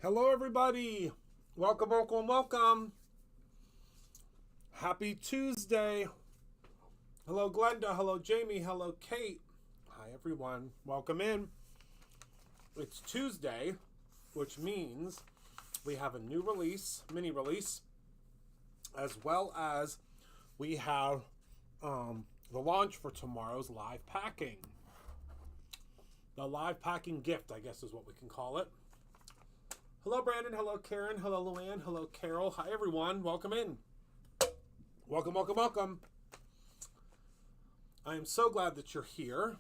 Hello, everybody. Welcome, welcome, welcome. Happy Tuesday. Hello, Glenda. Hello, Jamie. Hello, Kate. Hi, everyone. Welcome in. It's Tuesday, which means we have a new release, mini release, as well as we have the launch for tomorrow's live packing. The live packing gift, I guess is what we can call it. Hello, Brandon. Hello, Karen. Hello, Luann. Hello, Carol. Hi, everyone. Welcome in. Welcome, welcome, welcome. I am so glad that you're here,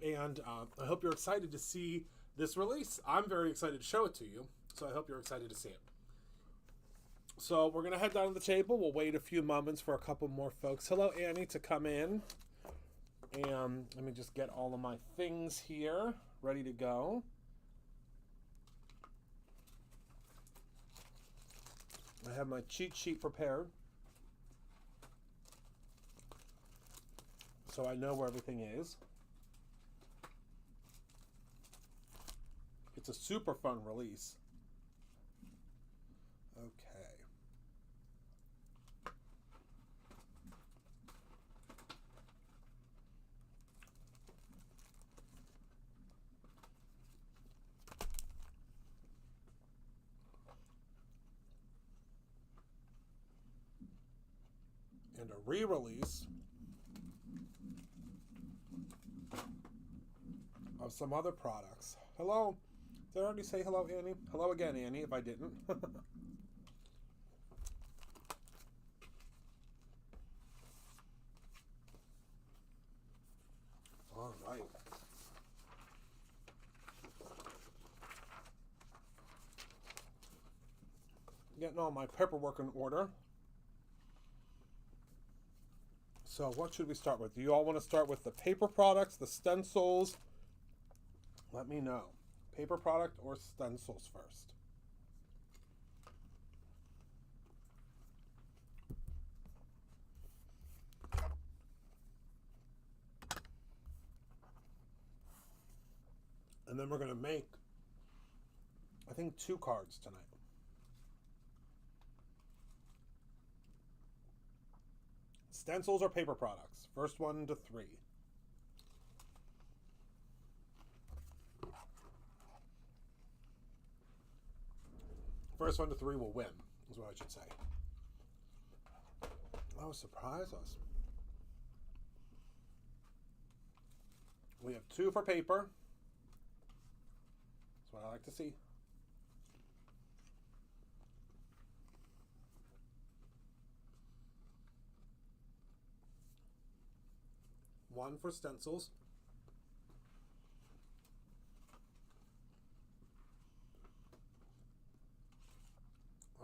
and I hope you're excited to see this release. I'm very excited to show it to you, so I hope you're excited to see it. So we're going to head down to the table. We'll wait a few moments for a couple more folks. Hello, Annie, to come in. And let me just get all of my things here ready to go. I have my cheat sheet prepared, so I know where everything is. It's a super fun release. Okay. And a re-release of some other products. Hello. Did I already say hello, Annie? Hello again, Annie, if I didn't. All right. Getting all my paperwork in order. So what should we start with? Do you all want to start with the paper products, the stencils? Let me know. Paper product or stencils first? And then we're going to make, I think, 2 cards tonight. Stencils or paper products? First one to 3. First one to 3 will win, is what I should say. Oh, surprise us. We have 2 for paper. That's what I like to see. One for stencils.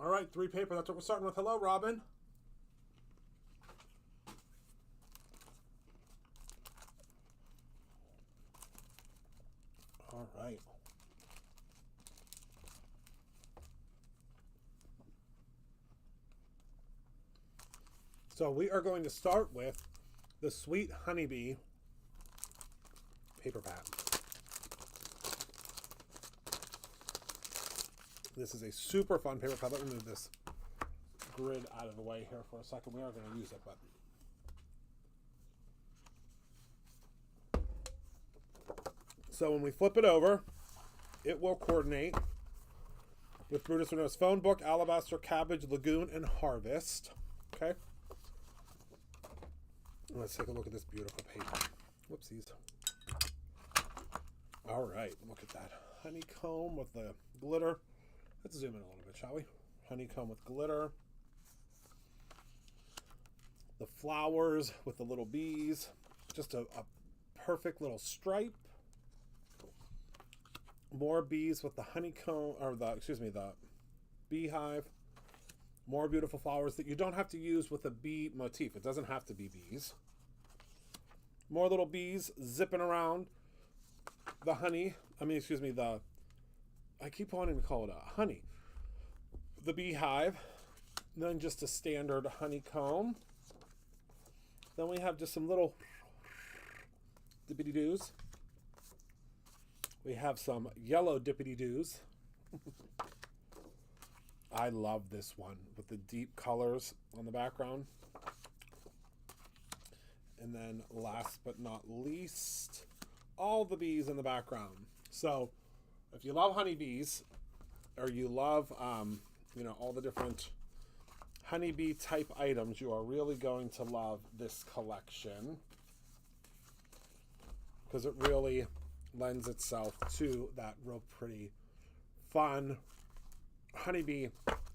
All right, 3 paper. That's what we're starting with. Hello, Robin. All right. So we are going to start with the Sweet Honeybee paper pad. This is a super fun paper pad. Let me move this grid out of the way here for a second. We are going to use it, but so when we flip it over, it will coordinate with Brutus Renault's phone book, Alabaster, Cabbage, Lagoon, and Harvest. Okay. Let's take a look at this beautiful paper. Whoopsies. All right, look at that. Honeycomb with the glitter. Let's zoom in a little bit, shall we? Honeycomb with glitter. The flowers with the little bees. Just a perfect little stripe. More bees with the honeycomb, or the beehive. More beautiful flowers that you don't have to use with a bee motif. It doesn't have to be bees. More little bees zipping around the honey. I keep wanting to call it a honey. The beehive. Then just a standard honeycomb. Then we have just some little dippity-doos. We have some yellow dippity-doos. I love this one with the deep colors on the background. And then last but not least, all the bees in the background. So if you love honeybees, or you love, you know, all the different honeybee type items, you are really going to love this collection, because it really lends itself to that real pretty, fun honeybee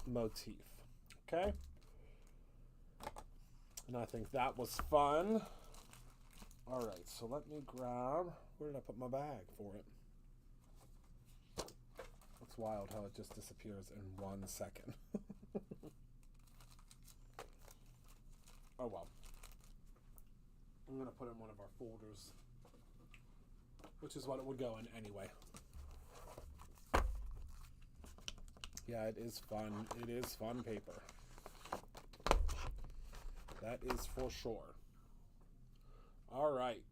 motif. Okay? And I think that was fun. All right, so let me grab, where did I put my bag for it? It's wild how it just disappears in 1 second. Oh well. I'm going to put it in one of our folders, which is what it would go in anyway. Yeah, it is fun. It is fun paper. That is for sure. All right.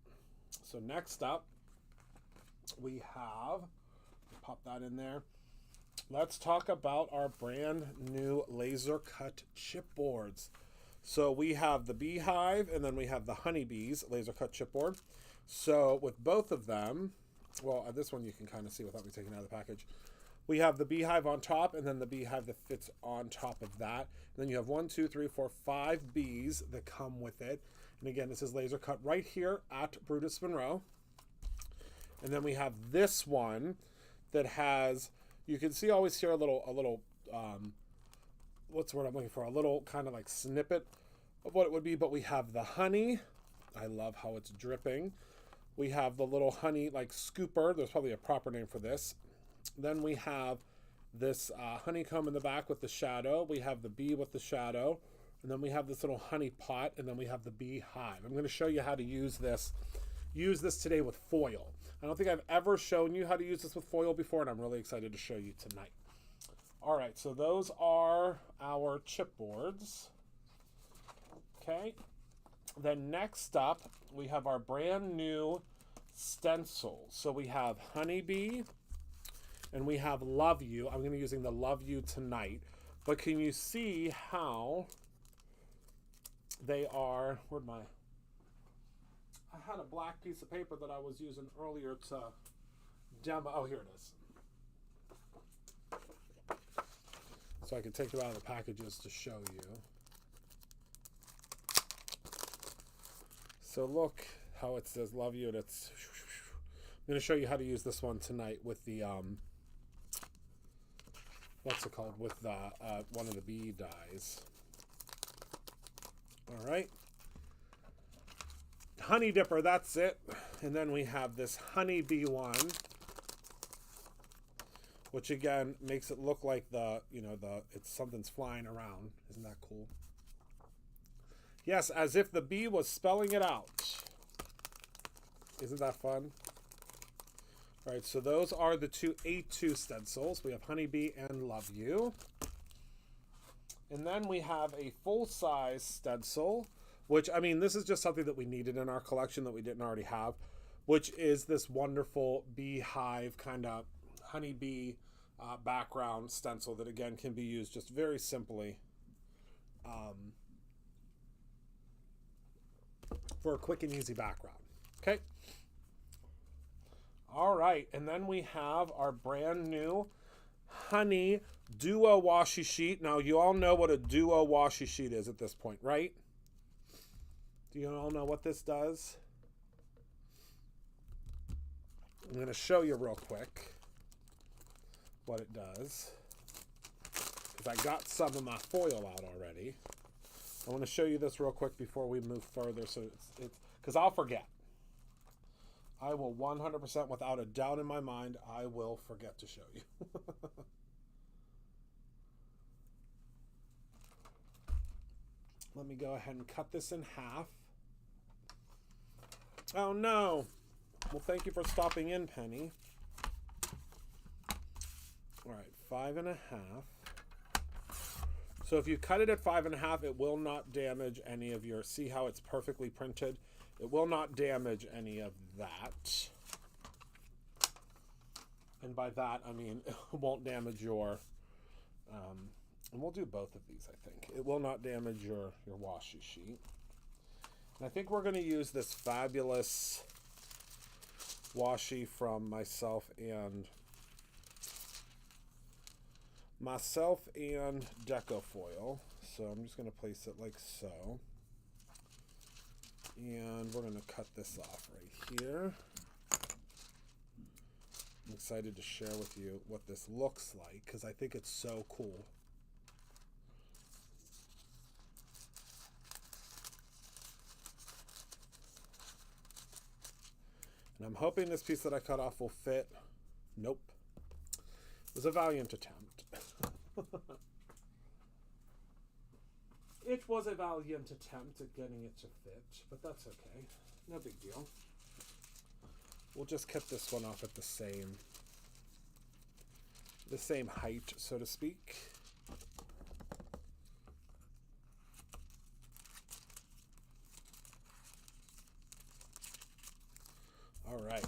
So next up, we have, pop that in there. Let's talk about our brand new laser cut chipboards. So we have the beehive and then we have the honeybees laser cut chipboard. So with both of them, well, this one you can kind of see without me taking it out of the package. We have the beehive on top and then the beehive that fits on top of that. And then you have 1, 2, 3, 4, 5 bees that come with it. And again, this is laser cut right here at Brutus Monroe. And then we have this one that has, you can see always here a little what's the word I'm looking for? A little kind of like snippet of what it would be, but we have the honey. I love how it's dripping. We have the little honey like scooper. There's probably a proper name for this. Then we have this honeycomb in the back with the shadow. We have the bee with the shadow. And then we have this little honey pot. And then we have the beehive. I'm going to show you how to use this. Use this today with foil. I don't think I've ever shown you how to use this with foil before, and I'm really excited to show you tonight. All right, so those are our chipboards. Okay. Then next up, we have our brand new stencils. So we have Honeybee and we have Love You. I'm going to be using the Love You tonight. But can you see how they are? Where'd my... I had a black piece of paper that I was using earlier to demo. Oh, here it is. So I can take them out of the packages to show you. So look how it says Love You. And it's... I'm going to show you how to use this one tonight with the, what's it called? With the, one of the bee dies. All right. Honey Dipper, that's it. And then we have this Honeybee one, which again makes it look like the, you know, it's something's flying around. Isn't that cool? Yes, as if the bee was spelling it out. Isn't that fun? All right, so those are the two A2 stencils. We have Honeybee and Love You. And then we have a full-size stencil, which, I mean, this is just something that we needed in our collection that we didn't already have, which is this wonderful beehive kind of honeybee background stencil that, again, can be used just very simply for a quick and easy background. Okay. All right, and then we have our brand new Honey Duo Washi Sheet. Now, you all know what a Duo Washi Sheet is at this point, right? Do you all know what this does? I'm going to show you real quick what it does, because I got some of my foil out already. I want to show you this real quick before we move further, so it's because I'll forget. I will 100%, without a doubt in my mind, I will forget to show you. Let me go ahead and cut this in half. Oh no. Well, thank you for stopping in, Penny. All right, 5.5. So if you cut it at 5.5, it will not damage any of your, see how it's perfectly printed? It will not damage any of that. And by that, I mean, it won't damage your And we'll do both of these, I think. It will not damage your washi sheet. And I think we're going to use this fabulous washi from myself and Deco Foil. So I'm just going to place it like so. And we're going to cut this off right here. I'm excited to share with you what this looks like because I think it's so cool. And I'm hoping this piece that I cut off will fit. Nope. It was a valiant attempt. It was a valiant attempt at getting it to fit, but that's okay. No big deal. We'll just cut this one off at the same height, so to speak. All right.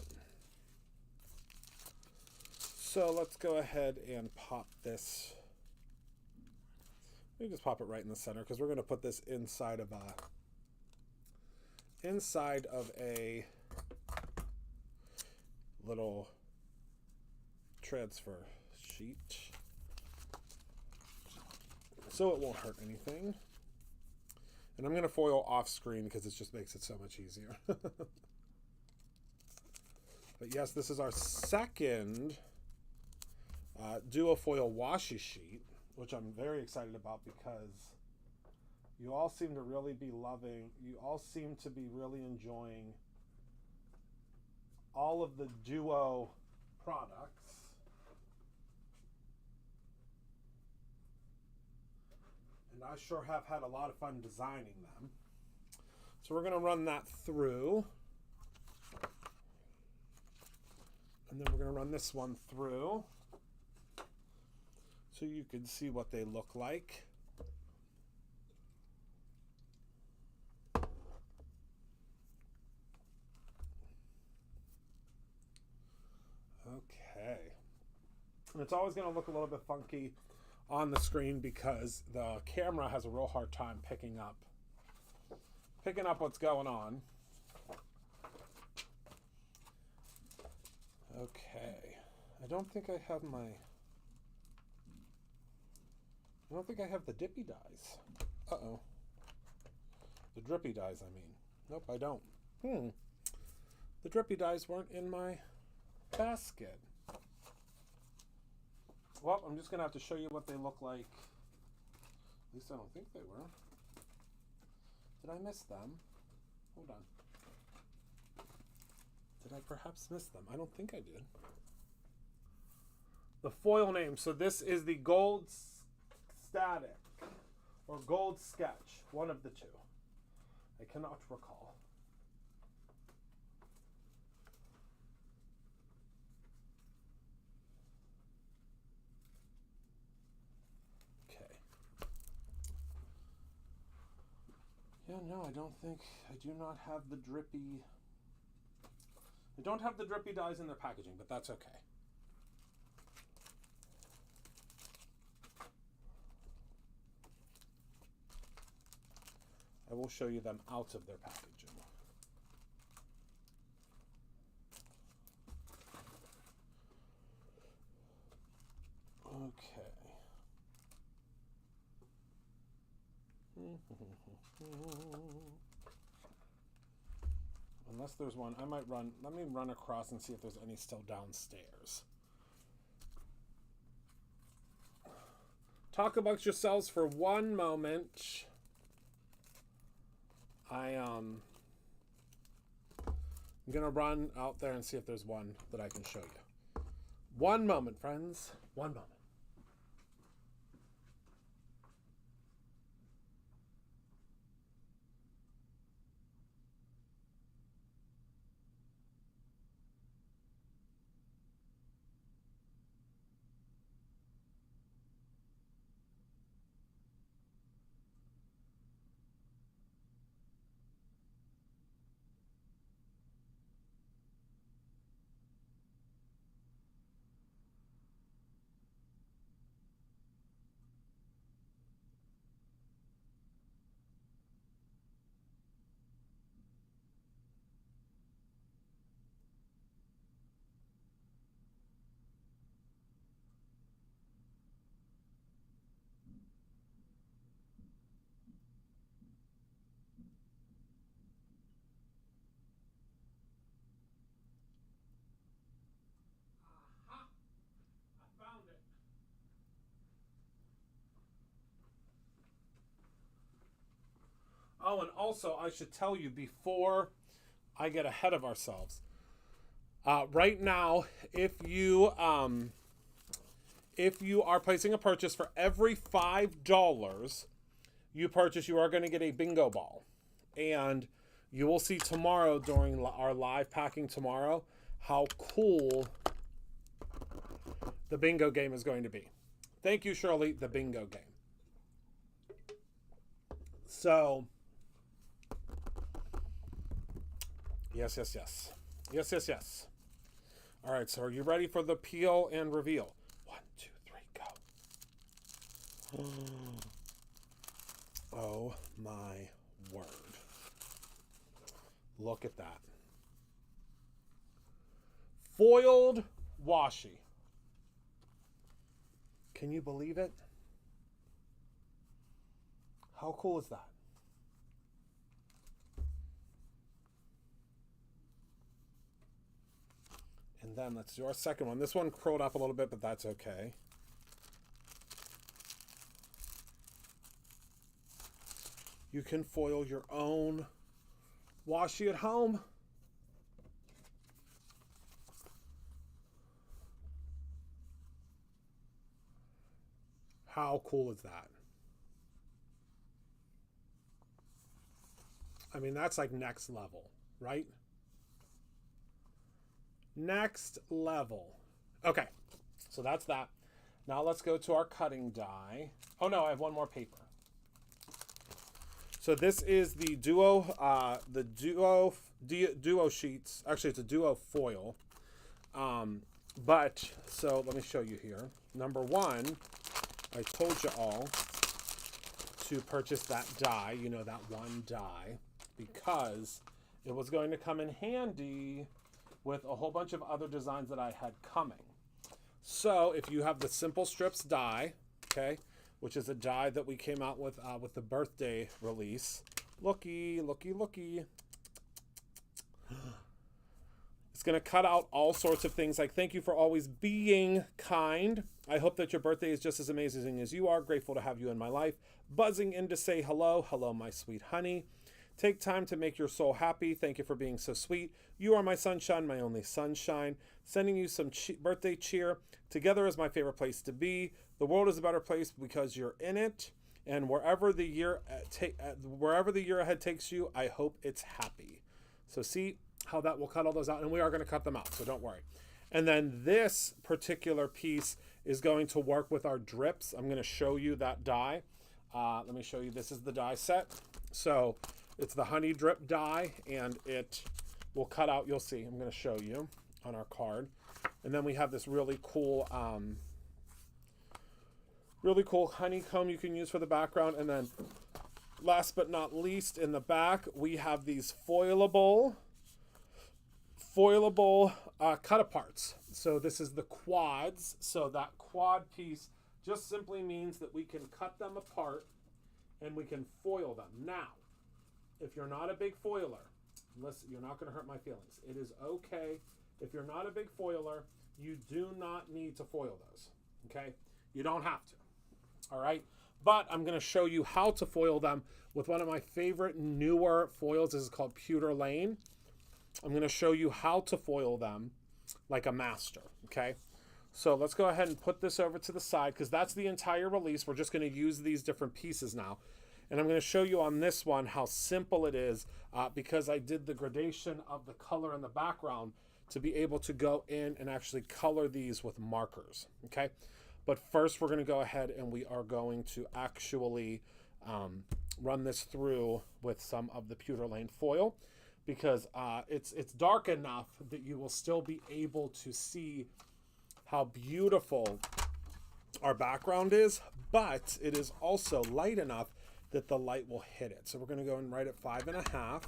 So let's go ahead and pop this. We just pop it right in the center because we're going to put this inside of a little transfer sheet, so it won't hurt anything. And I'm going to foil off screen because it just makes it so much easier. But yes, this is our second duo foil washi sheet, which I'm very excited about because you all seem to really be really enjoying all of the duo products. And I sure have had a lot of fun designing them. So we're going to run that through. And then we're going to run this one through so you can see what they look like. Okay. And it's always going to look a little bit funky on the screen because the camera has a real hard time picking up what's going on. Okay. I don't think I have the dippy dies. Uh-oh. The drippy dies, I mean. Nope, I don't. The drippy dies weren't in my basket. Well, I'm just going to have to show you what they look like. At least I don't think they were. Did I miss them? Hold on. Did I perhaps miss them? I don't think I did. The foil name. So this is the Gold Static or Gold Sketch. One of the two. I cannot recall. Yeah, no, I don't think, I do not have the drippy, I don't have the drippy dies in their packaging, but that's okay. I will show you them out of their packaging. Okay. Unless there's one, let me run across and see if there's any still downstairs. Talk amongst yourselves for one moment. I'm gonna run out there and see if there's one that I can show you. One moment, friends. One moment. Oh, and also I should tell you before I get ahead of ourselves. Right now, if you are placing a purchase for every $5 you purchase, you are going to get a bingo ball. And you will see tomorrow during our live packing tomorrow how cool the bingo game is going to be. Thank you, Shirley, the bingo game. So, yes. All right, so are you ready for the peel and reveal? 1, 2, 3, go. Oh my word. Look at that. Foiled washi. Can you believe it? How cool is that? And then let's do our second one. This one curled up a little bit, but that's okay. You can foil your own washi at home. How cool is that? I mean, that's like next level, right? Next level. Okay, so that's that. Now let's go to our cutting die. Oh no, I have one more paper. So this is the Duo sheets. Actually, it's a Duo foil. But so let me show you here. Number one, I told you all to purchase that die. You know, that one die, because it was going to come in handy with a whole bunch of other designs that I had coming. So if you have the Simple Strips die, okay, which is a die that we came out with the birthday release. Looky. It's going to cut out all sorts of things like thank you for always being kind. I hope that your birthday is just as amazing as you are. Grateful to have you in my life. Buzzing in to say hello. Hello, my sweet honey. Take time to make your soul happy. Thank you for being so sweet. You are my sunshine, my only sunshine. Sending you some birthday cheer. Together is my favorite place to be. The world is a better place because you're in it. And wherever the year ahead takes you, I hope it's happy. So see how that will cut all those out. And we are going to cut them out, so don't worry. And then this particular piece is going to work with our drips. I'm going to show you that die. Let me show you. This is the die set. So it's the honey drip die, and it will cut out. You'll see. I'm going to show you on our card. And then we have this really cool honeycomb you can use for the background. And then last but not least, in the back, we have these foilable cut aparts. So this is the quads. So that quad piece just simply means that we can cut them apart and we can foil them. Now, if you're not a big foiler, listen, you're not going to hurt my feelings. It is okay. If you're not a big foiler, you do not need to foil those. Okay? You don't have to. All right? But I'm going to show you how to foil them with one of my favorite newer foils. This is called Pewter Lane. I'm going to show you how to foil them like a master. Okay? So let's go ahead and put this over to the side because that's the entire release. We're just going to use these different pieces now. And I'm going to show you on this one how simple it is because I did the gradation of the color in the background to be able to go in and actually color these with markers. Okay? But first we're going to go ahead and we are going to actually run this through with some of the Pewter Lane foil because it's dark enough that you will still be able to see how beautiful our background is, but it is also light enough that the light will hit it. So we're going to go in right at 5.5.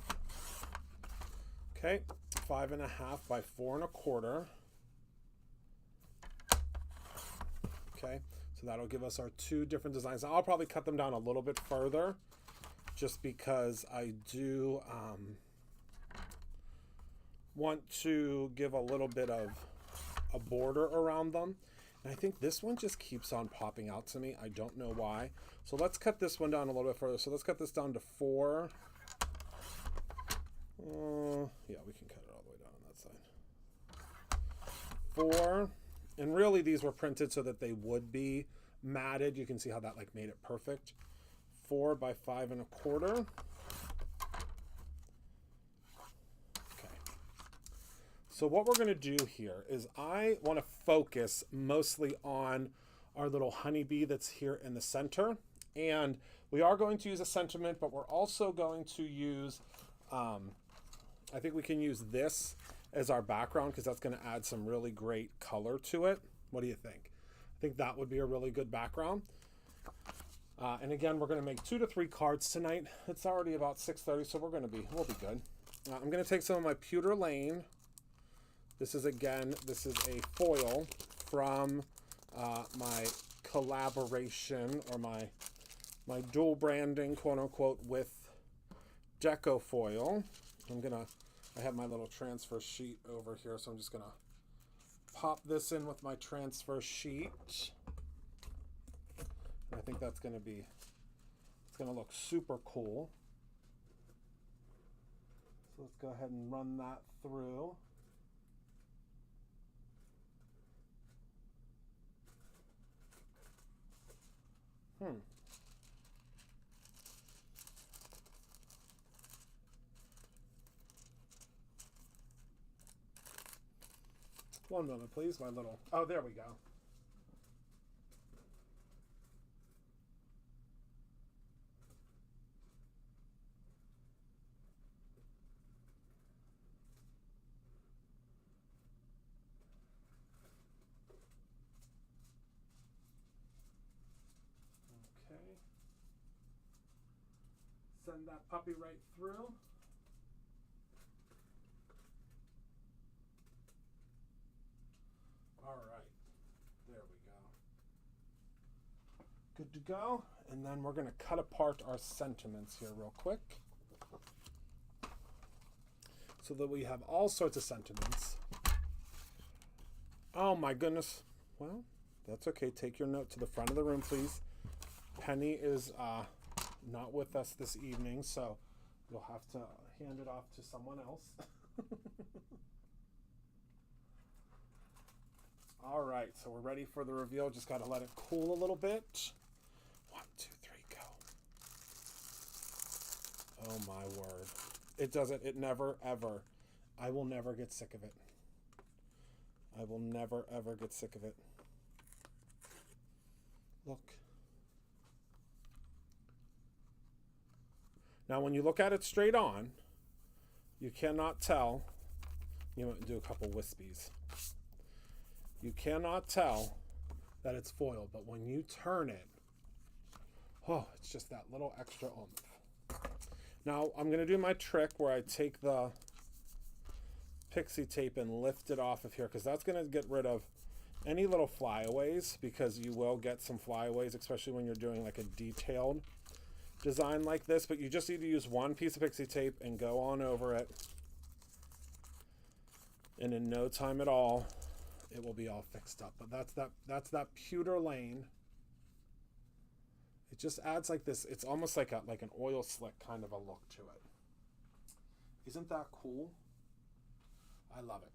Okay, 5.5 by 4.25. Okay, so that'll give us our two different designs. I'll probably cut them down a little bit further just because I do want to give a little bit of a border around them. And I think this one just keeps on popping out to me. I don't know why. So let's cut this one down a little bit further. So let's cut this down to 4. Yeah, we can cut it all the way down on that side. 4, and really these were printed so that they would be matted. You can see how that like made it perfect. 4 by 5 1/4. Okay. So what we're going to do here is I want to focus mostly on our little honeybee that's here in the center. And we are going to use a sentiment, but we're also going to use, I think we can use this as our background because that's going to add some really great color to it. What do you think? I think that would be a really good background. And again, we're going to make 2 to 3 cards tonight. It's already about 6:30, so we'll be good. I'm going to take some of my pewter lane. This is a foil from my collaboration or my dual branding, quote unquote, with Deco Foil. I have my little transfer sheet over here, so I'm just gonna pop this in with my transfer sheet. And I think it's gonna look super cool. So let's go ahead and run that through. One moment, please. Oh, there we go. Okay. Send that puppy right through. All right, there we go. Good to go. And then we're going to cut apart our sentiments here real quick so that we have all sorts of sentiments. Oh my goodness. Well, that's okay. Take your note to the front of the room, please. Penny is not with us this evening, so you'll have to hand it off to someone else. All right, so we're ready for the reveal. Just got to let it cool a little bit. 1, 2, 3, go. Oh my word. It never, ever. I will never get sick of it. I will never, ever get sick of it. Look. Now, when you look at it straight on, you cannot tell. You know, do a couple wispies. You cannot tell that it's foil, but when you turn it, oh, it's just that little extra oomph. Now, I'm going to do my trick where I take the pixie tape and lift it off of here, because that's going to get rid of any little flyaways, because you will get some flyaways, especially when you're doing like a detailed design like this. But you just need to use one piece of pixie tape and go on over it. And in no time at all, it will be all fixed up. But that's that pewter lane. It just adds like this. It's almost like an oil slick kind of a look to it. Isn't that cool? I love it.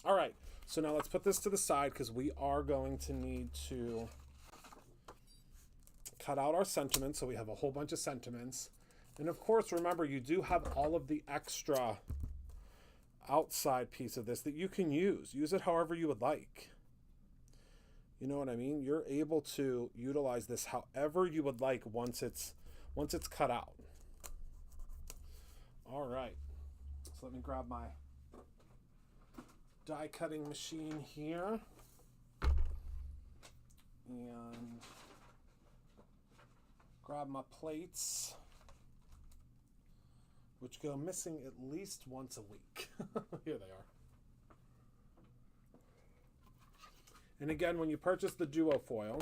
All right, so now let's put this to the side because we are going to need to cut out our sentiments. So we have a whole bunch of sentiments. And of course, remember, you do have all of the extra outside piece of this that you can use. Use it however you would like. You know what I mean? You're able to utilize this however you would like once it's cut out. All right. So let me grab my die cutting machine here. And grab my plates, which go missing at least once a week. Here they are. And again, when you purchase the duo foil,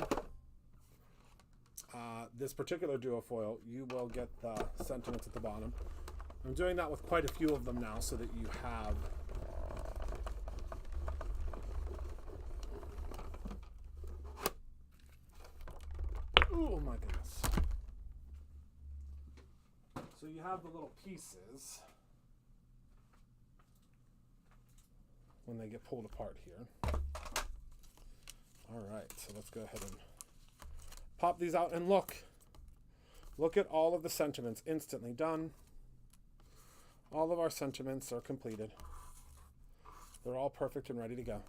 this particular duo foil, you will get the sentiments at the bottom. I'm doing that with quite a few of them now so that you have oh my goodness. So you have the little pieces. when they get pulled apart here. All right, so let's go ahead and pop these out and look. Look at all of the sentiments instantly done. All of our sentiments are completed. They're all perfect and ready to go.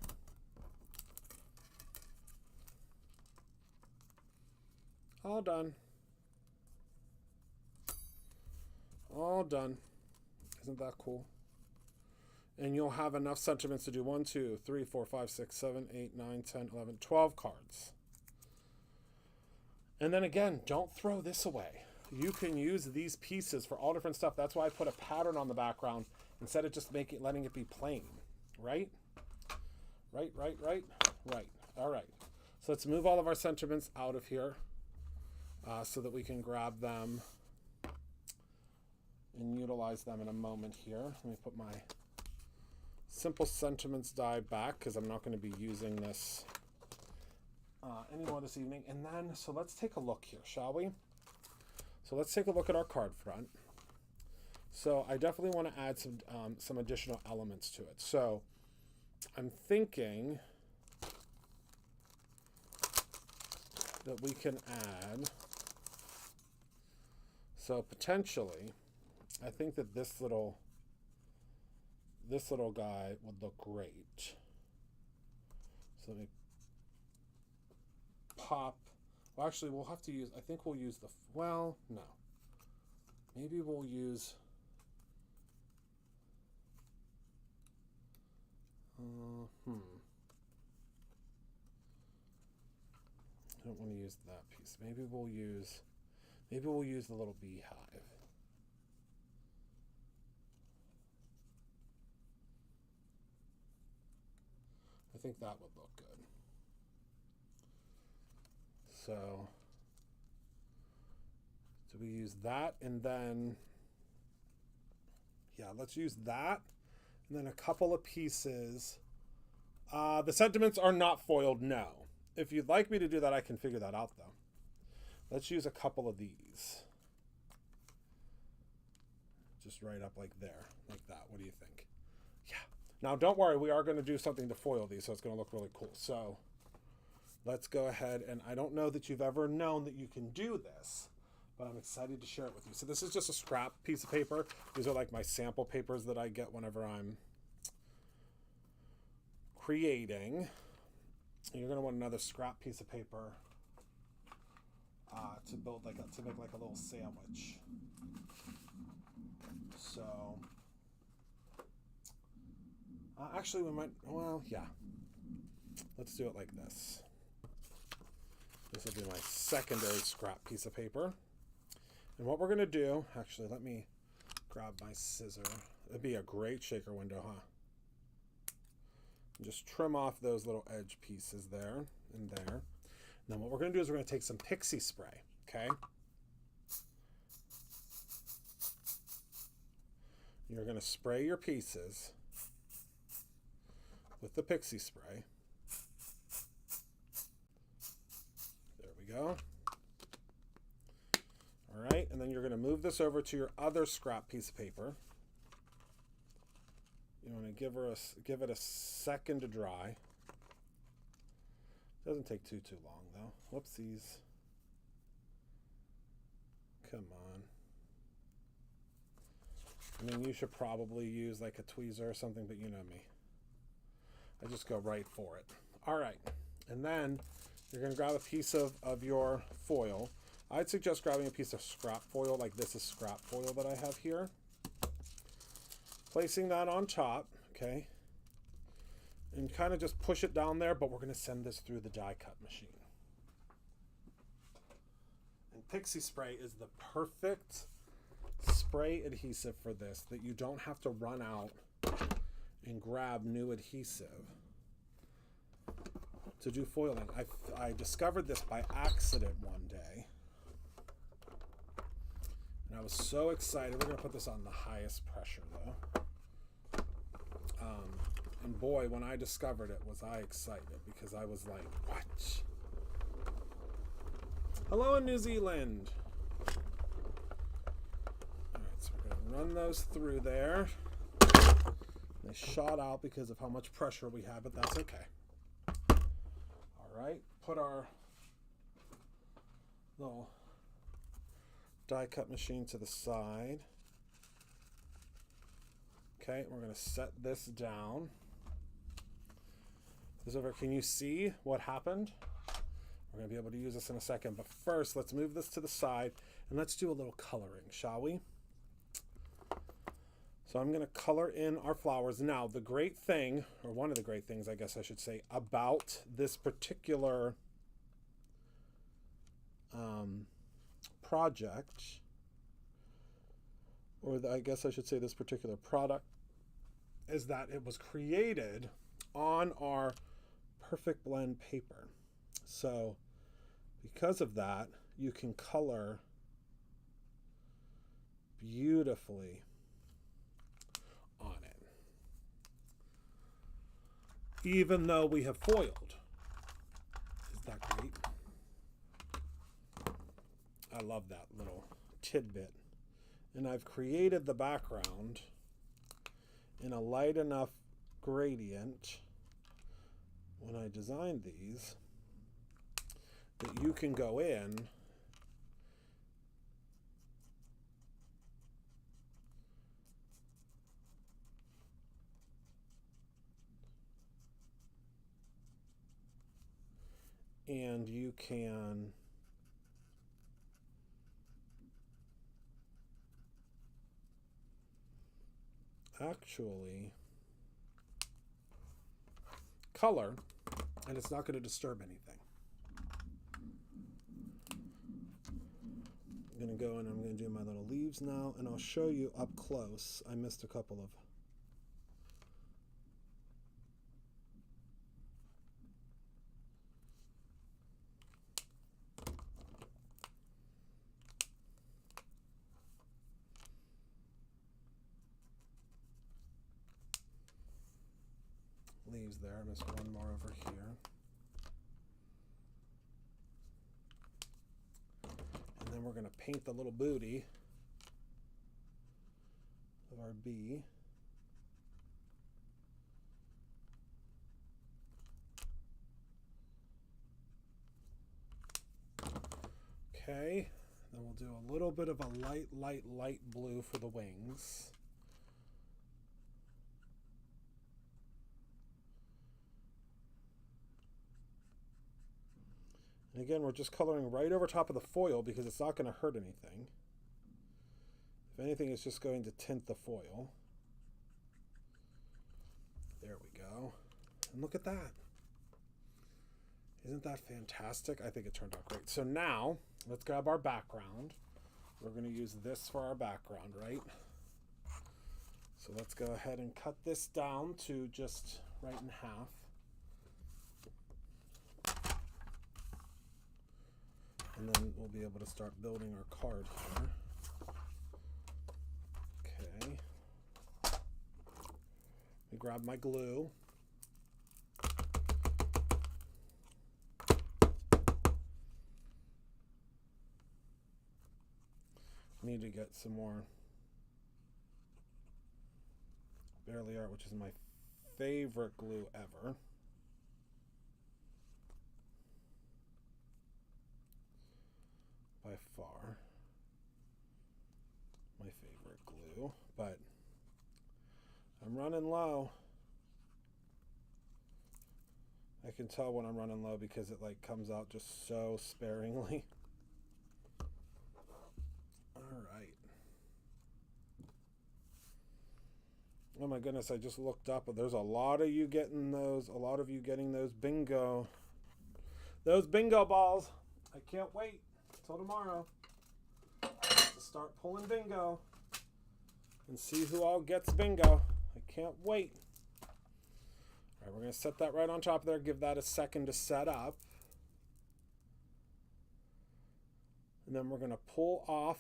All done. All done. Isn't that cool? And you'll have enough sentiments to do 1, 2, 3, 4, 5, 6, 7, 8, 9, 10, 11, 12 cards. And then again, don't throw this away. You can use these pieces for all different stuff. That's why I put a pattern on the background instead of just letting it be plain. Right? Right. All right. So let's move all of our sentiments out of here so that we can grab them and utilize them in a moment here. Let me put my simple sentiments die back because I'm not going to be using this anymore this evening. And then, so let's take a look here, shall we? So let's take a look at our card front. So I definitely want to add some additional elements to it. So I'm thinking that we can add, so potentially, I think that this little guy would look great. So let me pop. Well, actually, we'll have to use, I think we'll use well, no. Maybe we'll use, I don't want to use that piece. Maybe we'll use the little beehive. I think that would look good. So we use that, and then, yeah, let's use that. And then a couple of pieces. The sentiments are not foiled, no. If you'd like me to do that, I can figure that out, though. Let's use a couple of these. Just right up like there, like that. What do you think? Yeah. Now, don't worry. We are going to do something to foil these, so it's going to look really cool. So let's go ahead. And I don't know that you've ever known that you can do this, but I'm excited to share it with you. So this is just a scrap piece of paper. These are like my sample papers that I get whenever I'm creating. You're going to want another scrap piece of paper to build to make like a little sandwich. So actually we might, well, yeah. Let's do it like this. This will be my secondary scrap piece of paper. And what we're going to do, actually, let me grab my scissor. It'd be a great shaker window, huh? And just trim off those little edge pieces there and there. And then what we're going to do is we're going to take some pixie spray, okay? You're going to spray your pieces with the pixie spray. There we go. All right, and then you're going to move this over to your other scrap piece of paper. You want to give it a second to dry. Doesn't take too long though. Whoopsies. Come on. I mean, you should probably use like a tweezer or something, but you know me. I just go right for it. All right, and then you're going to grab a piece of your foil. I'd suggest grabbing a piece of scrap foil, like this is scrap foil that I have here. Placing that on top, okay? And kind of just push it down there, but we're going to send this through the die cut machine. And pixie spray is the perfect spray adhesive for this, that you don't have to run out and grab new adhesive to do foiling. I discovered this by accident one day. And I was so excited. We're going to put this on the highest pressure, though. And boy, when I discovered it, was I excited, because I was like, what? Hello in New Zealand. All right, so we're going to run those through there. They shot out because of how much pressure we had, but that's okay. All right, put our little die cut machine to the side. Okay, we're gonna set this down. This over. Can you see what happened? We're gonna be able to use this in a second, but first let's move this to the side and let's do a little coloring, shall we? So I'm gonna color in our flowers. Now, the great thing, or one of the great things, I guess I should say, about this particular project, or I guess I should say this particular product, is that it was created on our Perfect Blend paper. So because of that, you can color beautifully on it, even though we have foiled. Is that great? I love that little tidbit. And I've created the background in a light enough gradient when I designed these that you can go in and you can actually color, and it's not going to disturb anything. I'm going to go and I'm going to do my little leaves now, and I'll show you up close. I missed a couple of leaves there. I missed one more over here. And then we're going to paint the little booty of our bee. Okay, then we'll do a little bit of a light blue for the wings. And again, we're just coloring right over top of the foil because it's not going to hurt anything. If anything, it's just going to tint the foil. There we go. And look at that. Isn't that fantastic? I think it turned out great. So now, let's grab our background. We're going to use this for our background, right? So let's go ahead and cut this down to just right in half. And then we'll be able to start building our card here. Okay. Let me grab my glue. Need to get some more Barely Art, which is my favorite glue ever. By far my favorite glue, but I'm running low. I can tell when I'm running low because it like comes out just so sparingly. All right. Oh my goodness, I just looked up, but there's a lot of you getting those, bingo. Those bingo balls. I can't wait till tomorrow to start pulling bingo and see who all gets bingo. I can't wait. All right, we're going to set that right on top there, give that a second to set up. And then we're going to pull off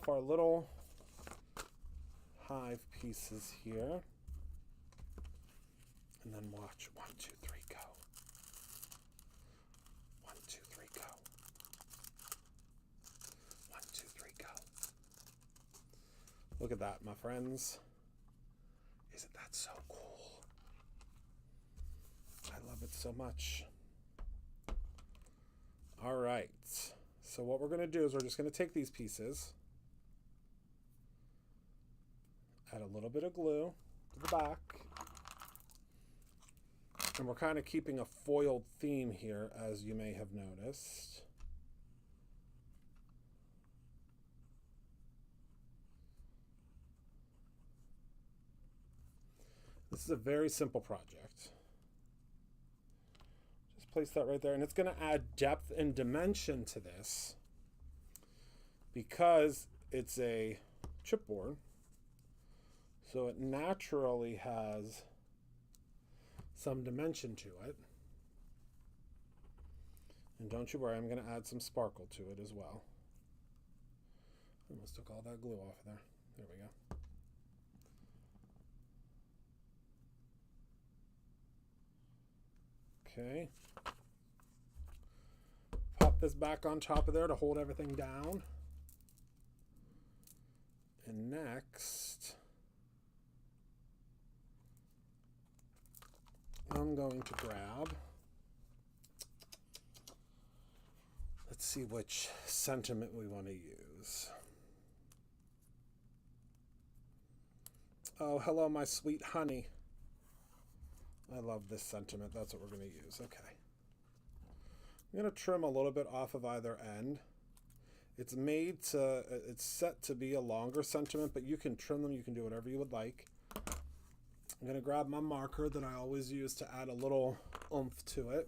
our little hive pieces here. And then watch. 1, 2, 3, go. 1, 2, 3, go. 1, 2, 3, go. Look at that, my friends. Isn't that so cool? I love it so much. All right. So what we're going to do is we're just going to take these pieces, add a little bit of glue to the back, and we're kind of keeping a foiled theme here, as you may have noticed. This is a very simple project. Just place that right there, and it's going to add depth and dimension to this because it's a chipboard. So it naturally has some dimension to it. And don't you worry, I'm going to add some sparkle to it as well. Almost took all that glue off of there. There we go. Okay. Pop this back on top of there to hold everything down. And next, I'm going to grab, let's see which sentiment we want to use. Oh, hello, my sweet honey. I love this sentiment. That's what we're going to use. Okay. I'm going to trim a little bit off of either end. It's set to be a longer sentiment, but you can trim them. You can do whatever you would like. I'm going to grab my marker that I always use to add a little oomph to it.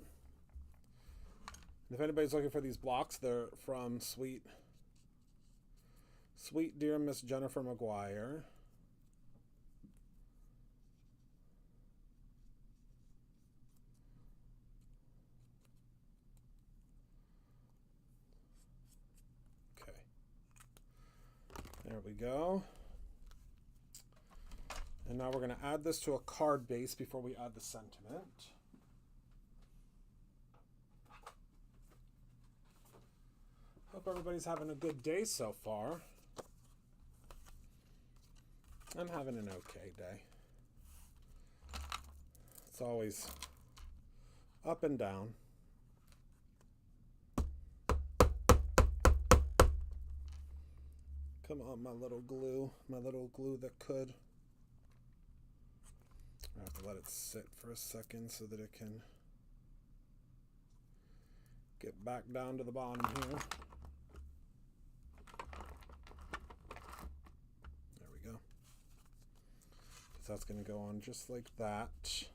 And if anybody's looking for these blocks, they're from Sweet Dear Miss Jennifer McGuire. Okay. There we go. And now we're going to add this to a card base before we add the sentiment. Hope everybody's having a good day so far. I'm having an okay day. It's always up and down. Come on, my little glue that could. I have to let it sit for a second so that it can get back down to the bottom here. There we go. So that's going to go on just like that.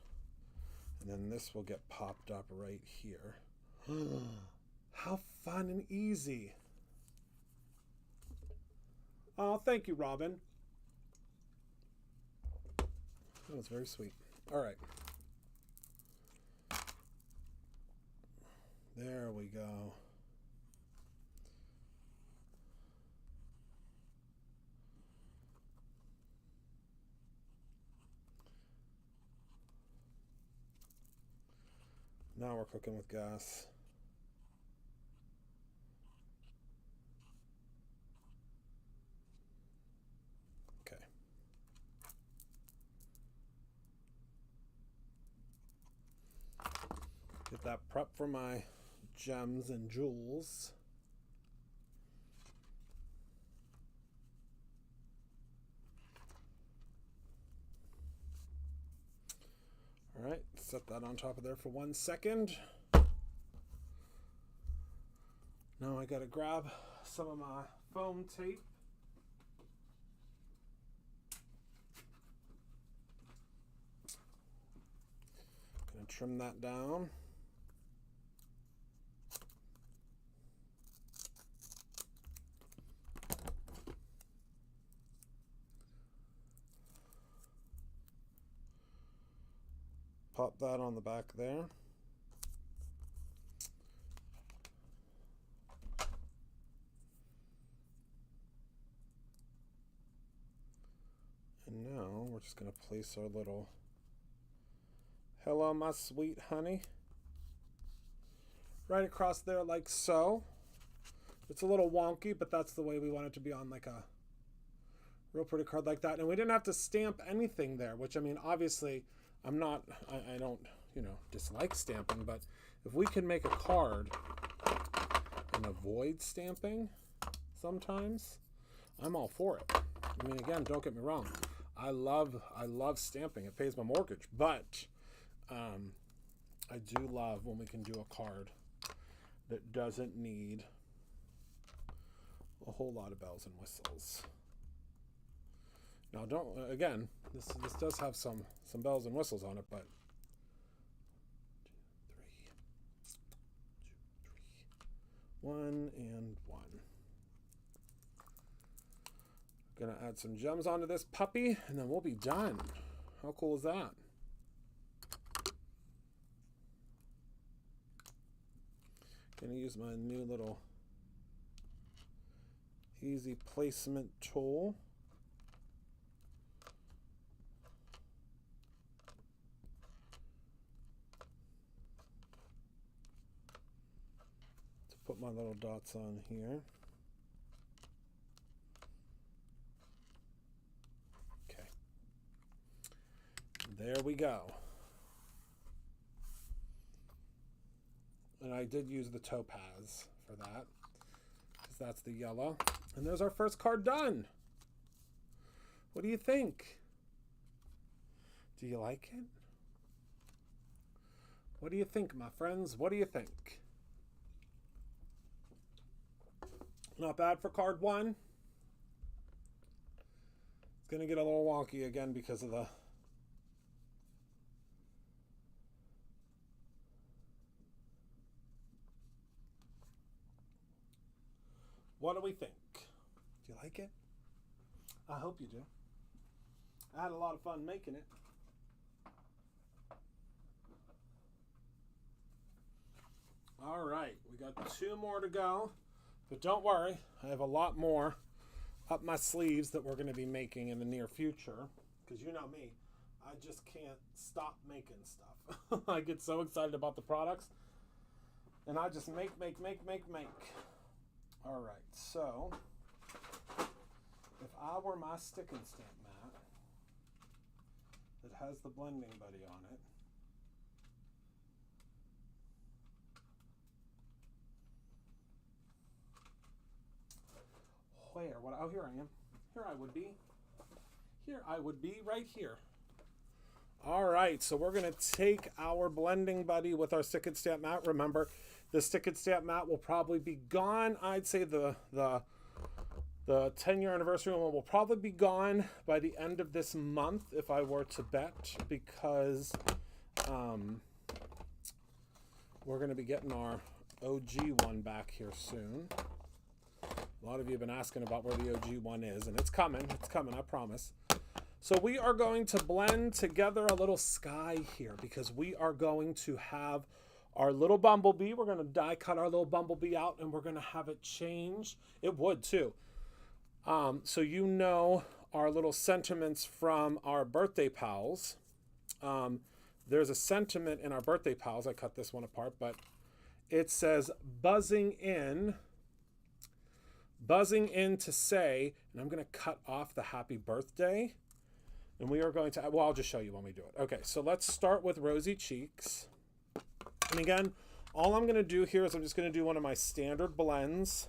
And then this will get popped up right here. How fun and easy. Oh, thank you, Robin. That was very sweet. All right. There we go. Now we're cooking with gas. Okay. Get that prep for my gems and jewels. All right, set that on top of there for 1 second. Now I gotta grab some of my foam tape. Gonna trim that down. Pop that on the back there. And now we're just going to place our little hello, my sweet honey right across there like so. It's a little wonky, but that's the way we want it to be on like a Real pretty card like that. And we didn't have to stamp anything there, which, I mean, obviously, I don't, you know, dislike stamping, but if we can make a card and avoid stamping sometimes, I'm all for it. I mean, again, don't get me wrong. I love stamping. It pays my mortgage, but I do love when we can do a card that doesn't need a whole lot of bells and whistles. Now, don't, again, this does have some bells and whistles on it, but 1 and 1. Gonna add some gems onto this puppy, and then we'll be done. How cool is that? Gonna use my new little easy placement tool. To put my little dots on here. Okay. There we go. And I did use the topaz for that, because that's the yellow. And there's our first card done. What do you think? Do you like it? What do you think, my friends? What do you think? Not bad for card 1. It's going to get a little wonky again because of the... What do we think? Do you like it? I hope you do. I had a lot of fun making it. All right, we got 2 more to go, but don't worry, I have a lot more up my sleeves that we're going to be making in the near future, because you know me, I just can't stop making stuff. I get so excited about the products, and I just make. All right, so if I were my stick and stamp mat that has the blending buddy on it, where? What? Oh, here I am. Here I would be. Here I would be, right here. All right, so we're going to take our blending buddy with our stick and stamp mat. Remember, the stick and stamp mat will probably be gone. I'd say the 10-year anniversary one will probably be gone by the end of this month, if I were to bet, because we're going to be getting our OG one back here soon. A lot of you have been asking about where the OG one is, and it's coming. It's coming, I promise. So we are going to blend together a little sky here, because we are going to have our little bumblebee. We're going to die cut our little bumblebee out, and we're going to have it change. It would too. So you know our little sentiments from our birthday pals. There's a sentiment in our birthday pals. I cut this one apart, but it says buzzing in to say, and I'm going to cut off the happy birthday. And we are going to, well, I'll just show you when we do it. Okay, so let's start with Rosy Cheeks. And again, all I'm going to do here is I'm just going to do one of my standard blends.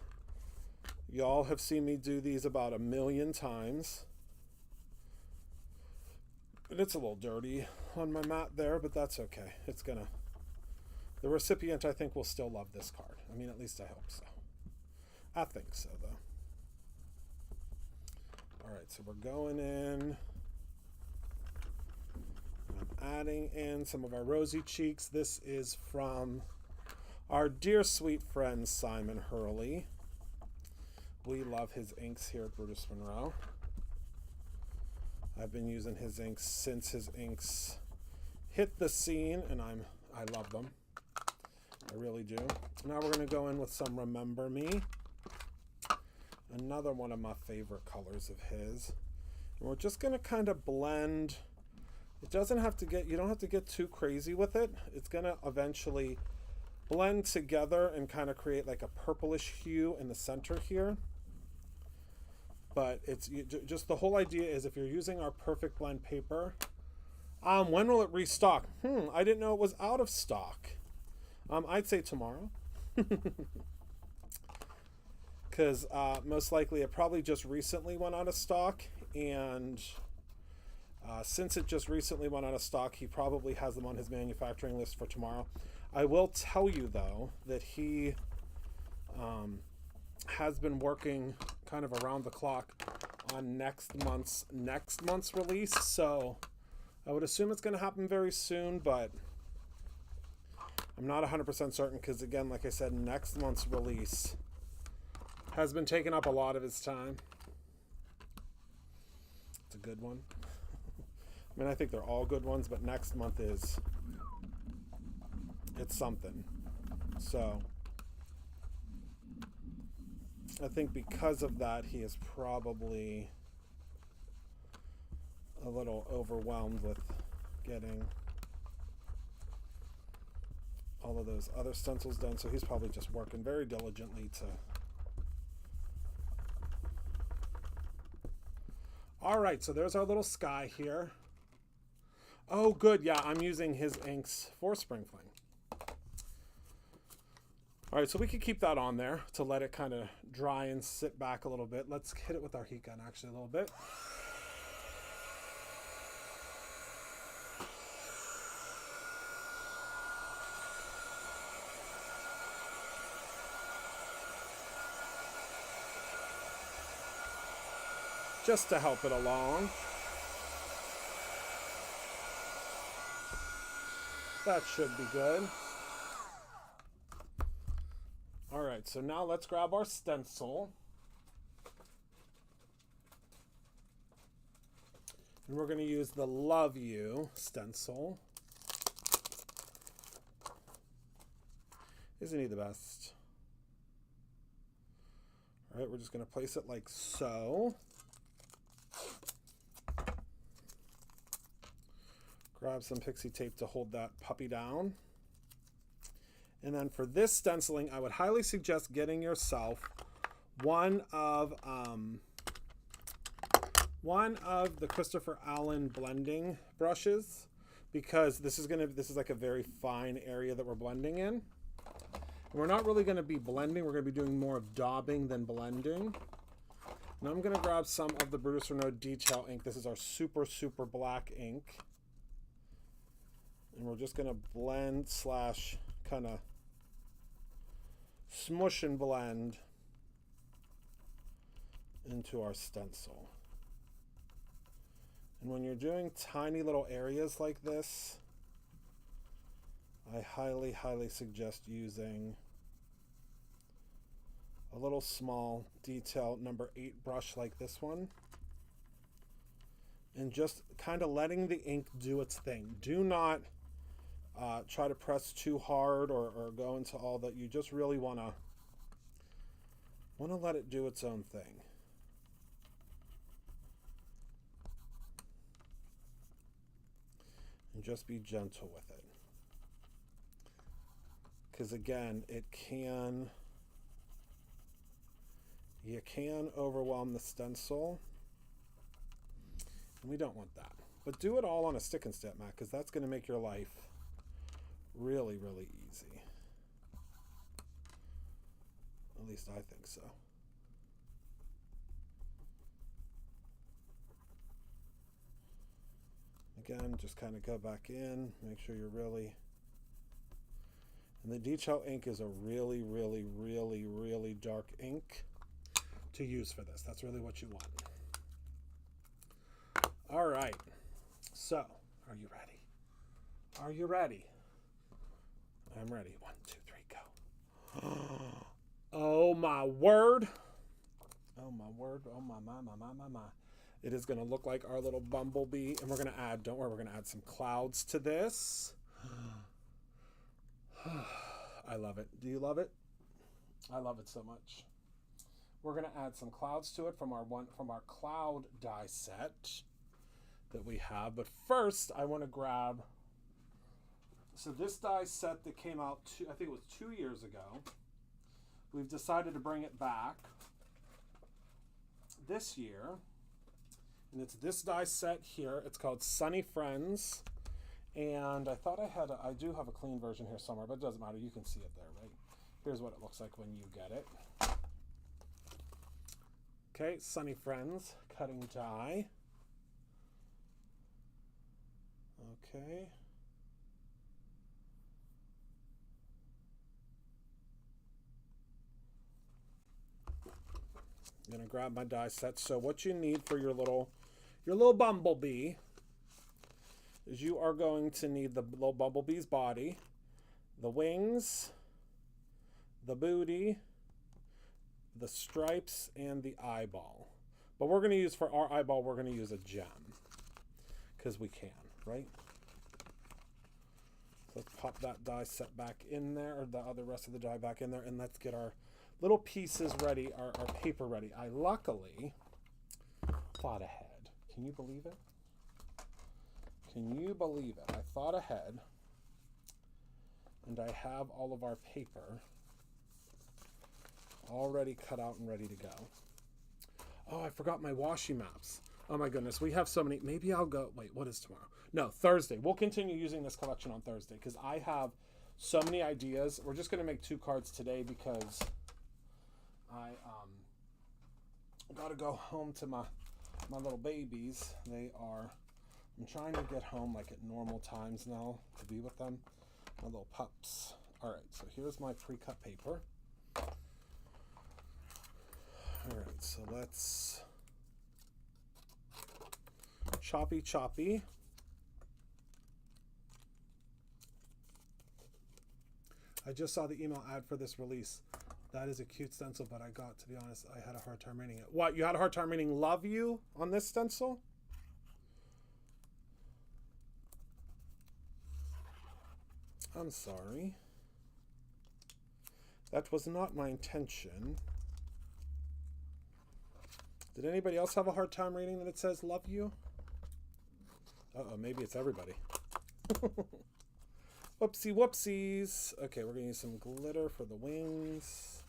Y'all have seen me do these about 1,000,000 times. And it's a little dirty on my mat there, but that's okay. It's going to, the recipient, I think, will still love this card. I mean, at least I hope so. I think so, though. All right, so we're going in. I'm adding in some of our Rosy Cheeks. This is from our dear sweet friend Simon Hurley. We love his inks here at Brutus Monroe. I've been using his inks since his inks hit the scene, and I love them. I really do. Now we're going to go in with some Remember Me. Another one of my favorite colors of his. And we're just going to kind of blend. It doesn't have to get, you don't have to get too crazy with it. It's going to eventually blend together and kind of create like a purplish hue in the center here. But it's just the whole idea is if you're using our Perfect Blend paper, when will it restock? I didn't know it was out of stock. I'd say tomorrow. Because most likely it probably just recently went out of stock, and since it just recently went out of stock, he probably has them on his manufacturing list for tomorrow. I will tell you though that he has been working kind of around the clock on next month's release, so I would assume it's going to happen very soon, but I'm not 100% certain because, again, like I said, next month's release has been taking up a lot of his time. It's a good one. I mean, I think they're all good ones, but next month it's something. So I think because of that, he is probably a little overwhelmed with getting all of those other stencils done. So he's probably just working very diligently to... All right, so there's our little sky here. Oh, good. Yeah, I'm using his inks for Spring Fling. All right, so we could keep that on there to let it kind of dry and sit back a little bit. Let's hit it with our heat gun actually a little bit. Just to help it along. That should be good. All right, so now let's grab our stencil. And we're going to use the Love You stencil. Isn't he the best? All right, we're just going to place it like so. Grab some pixie tape to hold that puppy down. And then for this stenciling, I would highly suggest getting yourself one of the Christopher Allen blending brushes, because this is like a very fine area that we're blending in. And we're not really going to be blending, we're going to be doing more of daubing than blending. Now I'm going to grab some of the Brutus Renaud Detail ink. This is our super, super black ink. And we're just going to blend slash kind of smush and blend into our stencil. And when you're doing tiny little areas like this, I highly, highly suggest using a little small detail number 8 brush like this one. And just kind of letting the ink do its thing. Do not try to press too hard or go into all that. You just really want to let it do its own thing. And just be gentle with it. Because again, you can overwhelm the stencil. And we don't want that. But do it all on a stick and step mat, because that's going to make your life really, really easy. At least I think so. Again, just kind of go back in, make sure you're really... And the detail ink is a really, really, really, really dark ink to use for this. That's really what you want. All right. So, are you ready? Are you ready? I'm ready. 1, 2, 3, go. Oh my word. Oh my word. Oh my. It is going to look like our little bumblebee. And we're going to add, don't worry, we're going to add some clouds to this. I love it. Do you love it? I love it so much. We're going to add some clouds to it from our cloud die set that we have. But first, I want to grab... So this die set that came out, I think it was 2 years ago. We've decided to bring it back this year, and it's this die set here. It's called Sunny Friends, and I thought I do have a clean version here somewhere, but it doesn't matter. You can see it there, right? Here's what it looks like when you get it. Okay, Sunny Friends, cutting die. Okay. I'm gonna grab my die set. So what you need for your little bumblebee is you are going to need the little bumblebee's body, the wings, the booty, the stripes, and the eyeball. But we're going to use, for our eyeball, we're going to use a gem. Because we can, right? So let's pop that die set back in there, or the rest of the die back in there, and let's get our little pieces ready, our paper ready. I luckily thought ahead. Can you believe it? Can you believe it? I thought ahead, and I have all of our paper already cut out and ready to go. Oh, I forgot my washi maps. Oh my goodness, we have so many. Maybe I'll go, wait, what is tomorrow? No, Thursday. We'll continue using this collection on Thursday because I have so many ideas. We're just going to make 2 cards today because I got to go home to my little babies. I'm trying to get home like at normal times now to be with them, my little pups. All right, so here's my pre-cut paper. All right, so let's choppy. I just saw the email ad for this release. That is a cute stencil, but to be honest, I had a hard time reading it. What, you had a hard time reading "love you" on this stencil? I'm sorry. That was not my intention. Did anybody else have a hard time reading that it says "love you"? Uh-oh, maybe it's everybody. Whoopsies. Okay, we're going to use some glitter for the wings.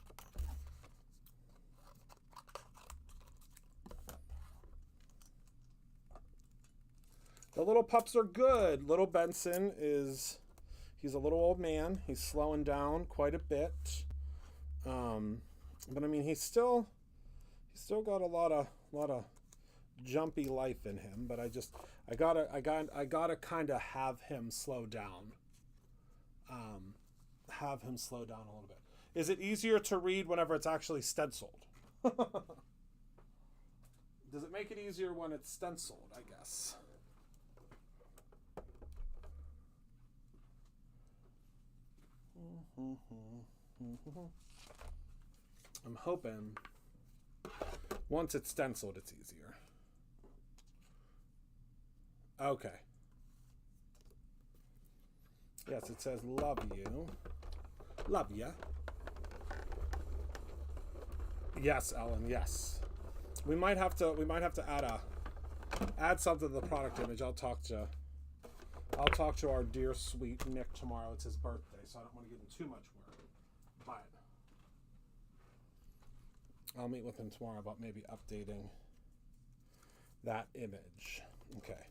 The little pups are good. Little Benson he's a little old man. He's slowing down quite a bit. But I mean, he's still got a lot of jumpy life in him, but I gotta kind of have him slow down. Have him slow down a little bit. Is it easier to read whenever it's actually stenciled? Does it make it easier when it's stenciled, I guess? I'm hoping once it's stenciled, it's easier. Okay. Yes, it says "love you." Love ya. Yes, Ellen. Yes. We might have to add something to the product image. I'll talk to our dear sweet Nick tomorrow. It's his birthday, so I don't want to give him too much work. But I'll meet with him tomorrow about maybe updating that image. Okay.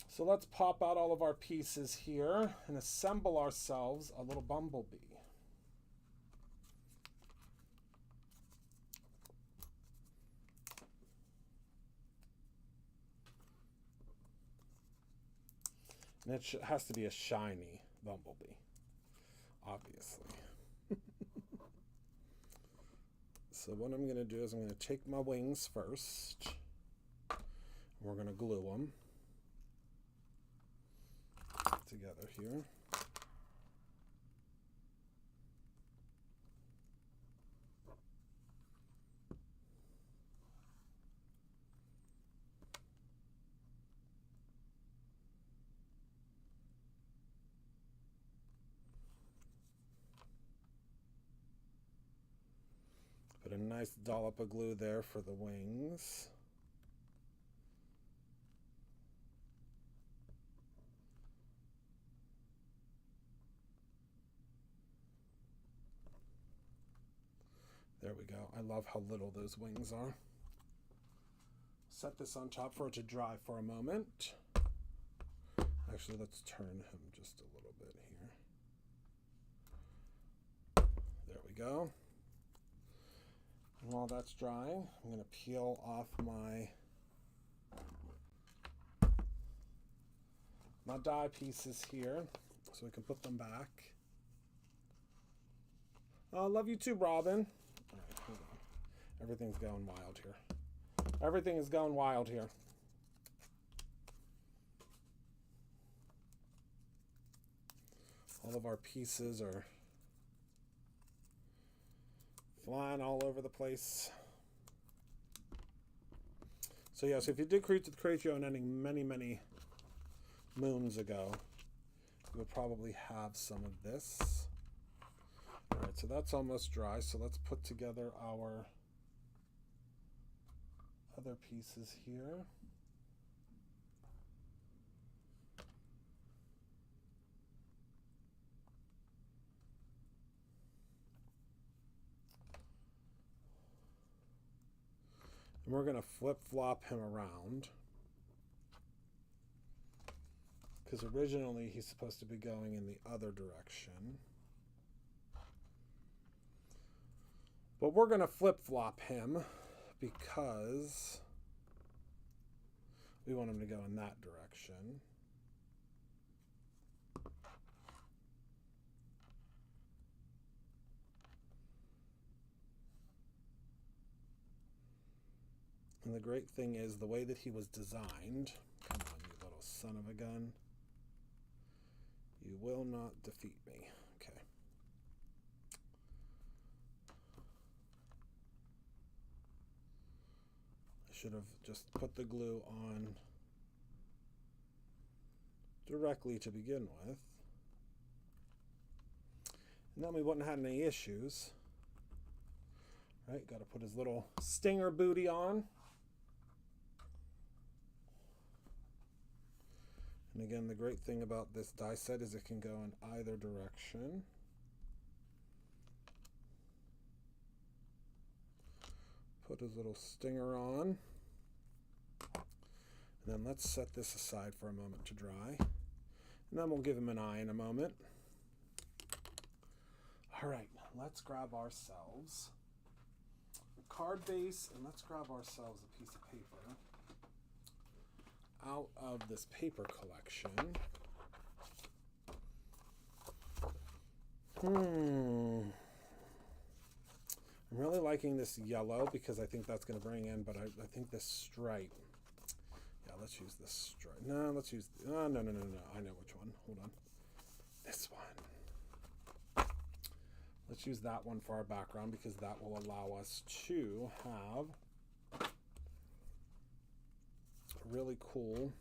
So let's pop out all of our pieces here and assemble ourselves a little bumblebee. And it has to be a shiny bumblebee, obviously. So what I'm going to do is I'm going to take my wings first. We're going to glue them together here. Put a nice dollop of glue there for the wings. There we go. I love how little those wings are. Set this on top for it to dry for a moment. Actually, let's turn him just a little bit here. There we go. And while that's drying, I'm going to peel off my die pieces here so we can put them back. Oh, love you too, Robin. All right, hold on. Everything's going wild here. Everything is going wild here. All of our pieces are flying all over the place. So yes, if you did create the Crazy Own Ending many moons ago, you would probably have some of this. All right, so that's almost dry. So let's put together our other pieces here. And we're going to flip-flop him around, because originally he's supposed to be going in the other direction. But we're going to flip-flop him because we want him to go in that direction. And the great thing is the way that he was designed, come on, you little son of a gun, you will not defeat me. Okay. I should have just put the glue on directly to begin with. And then we wouldn't have had any issues. Right, got to put his little stinger booty on. And again, the great thing about this die set is it can go in either direction. Put his little stinger on. And then let's set this aside for a moment to dry. And then we'll give him an eye in a moment. All right, let's grab ourselves a card base and let's grab ourselves a piece of paper out of this paper collection. I'm really liking this yellow because I think that's going to bring in, but I think this stripe. Yeah, let's use this stripe. No, let's use, no. I know which one. Hold on. This one. Let's use that one for our background because that will allow us to have really cool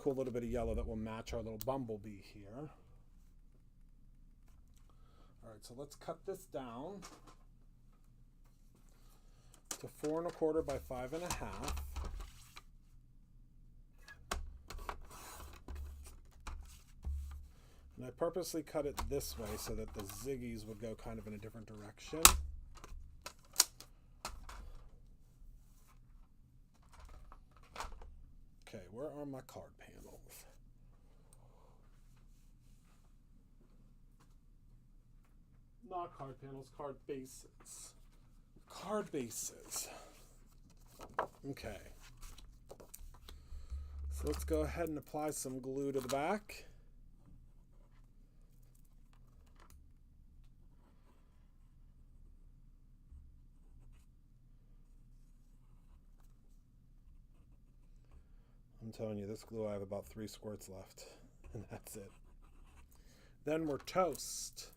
little bit of yellow that will match our little bumblebee here. All right, so let's cut this down to 4 1/4 by 5 1/2. And I purposely cut it this way so that the ziggies would go kind of in a different direction. Okay, where are my card panels? Not card panels, card bases. Card bases. Okay. So let's go ahead and apply some glue to the back. I'm telling you, this glue, I have about 3 squirts left, and that's it. Then we're toast.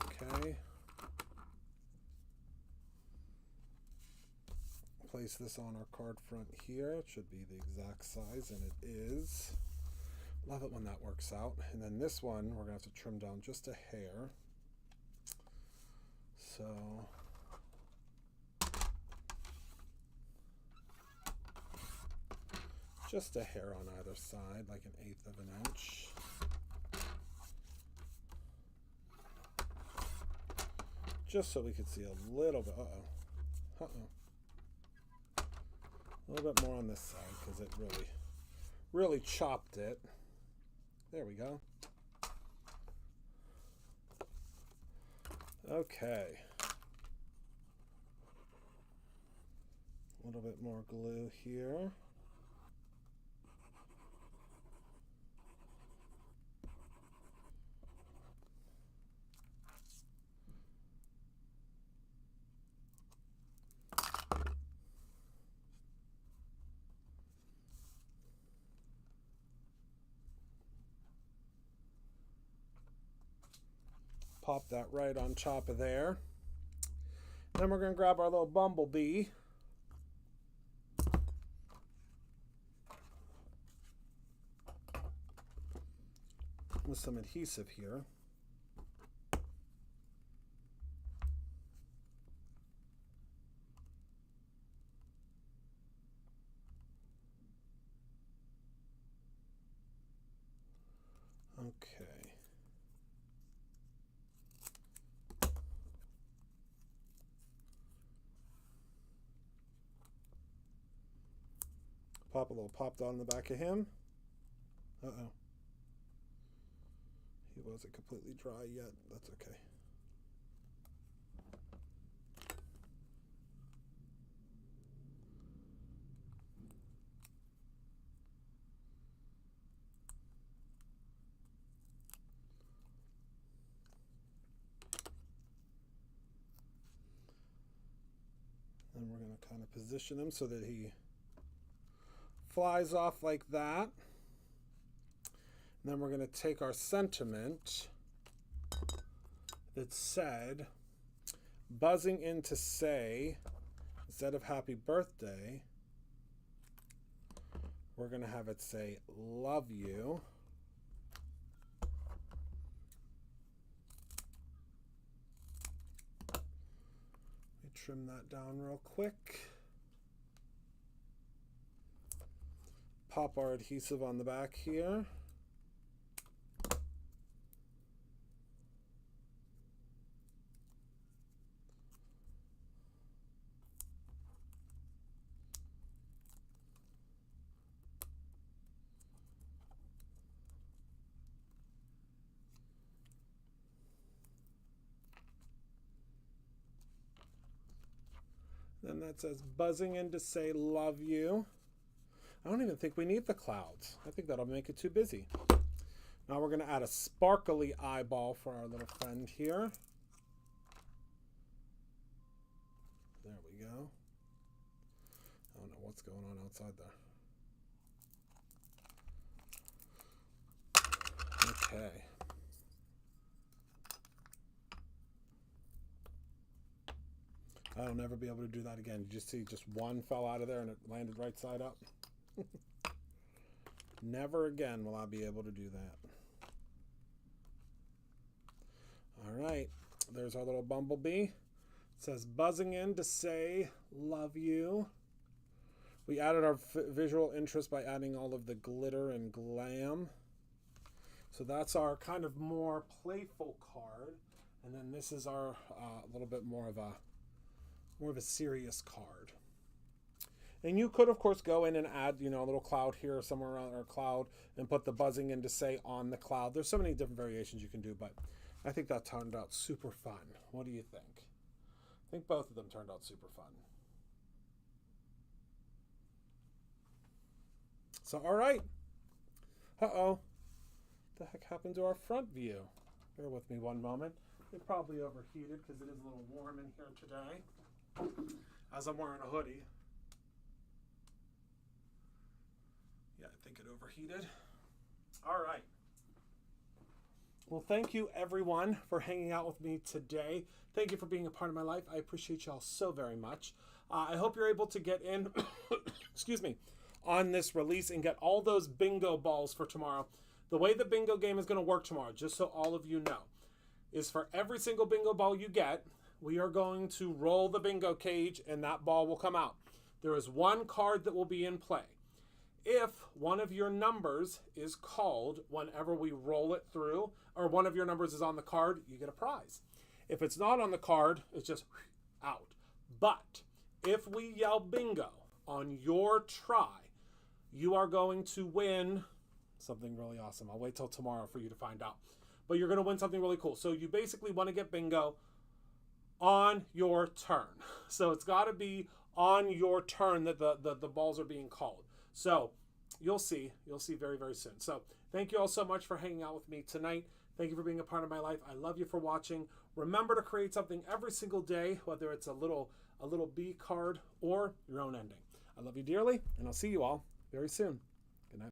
Okay. Place this on our card front here. It should be the exact size, and it is. Love it when that works out. And then this one, we're going to have to trim down just a hair. So just a hair on either side, like 1/8 of an inch. Just so we could see a little bit. A little bit more on this side because it really chopped it. There we go. Okay. A little bit more glue here. Pop that right on top of there. Then we're going to grab our little bumblebee. With some adhesive here. Okay. Pop a little pop dot on the back of him. Uh-oh. He wasn't completely dry yet. That's okay. Then we're going to kind of position him so that he flies off like that. And then we're going to take our sentiment that said, buzzing in to say, instead of happy birthday, we're going to have it say, love you. Let me trim that down real quick. Pop our adhesive on the back here. Then that says buzzing in to say love you. I don't even think we need the clouds. I think that'll make it too busy. Now we're going to add a sparkly eyeball for our little friend here. There we go. I don't know what's going on outside there. Okay. I'll never be able to do that again. You just see just one fell out of there and it landed right side up. Never again will I be able to do that. All right, there's our little bumblebee. It says buzzing in to say love you. We added our visual interest by adding all of the glitter and glam. So that's our kind of more playful card. And then this is our little bit more of a serious card. And you could, of course, go in and add, a little cloud here or somewhere around our cloud and put the buzzing in to say on the cloud. There's so many different variations you can do, but I think that turned out super fun. What do you think? I think both of them turned out super fun. So, all right. Uh-oh. What the heck happened to our front view? Bear with me one moment. It probably overheated because it is a little warm in here today. As I'm wearing a hoodie. Yeah, I think it overheated. All right. Well, thank you everyone for hanging out with me today. Thank you for being a part of my life. I appreciate y'all so very much. I hope you're able to get in, excuse me, on this release and get all those bingo balls for tomorrow. The way the bingo game is going to work tomorrow, just so all of you know, is for every single bingo ball you get, we are going to roll the bingo cage and that ball will come out. There is one card that will be in play. if one of your numbers is called whenever we roll it through, or one of your numbers is on the card, you get a prize. If it's not on the card, it's just out. But if we yell bingo on your try, you are going to win something really awesome. I'll wait till tomorrow for you to find out. But you're going to win something really cool. So you basically want to get bingo on your turn. So it's got to be on your turn that the balls are being called. So you'll see very, very soon. So thank you all so much for hanging out with me tonight. Thank you for being a part of my life. I love you for watching. Remember to create something every single day, whether it's a little B card or your own ending. I love you dearly, and I'll see you all very soon.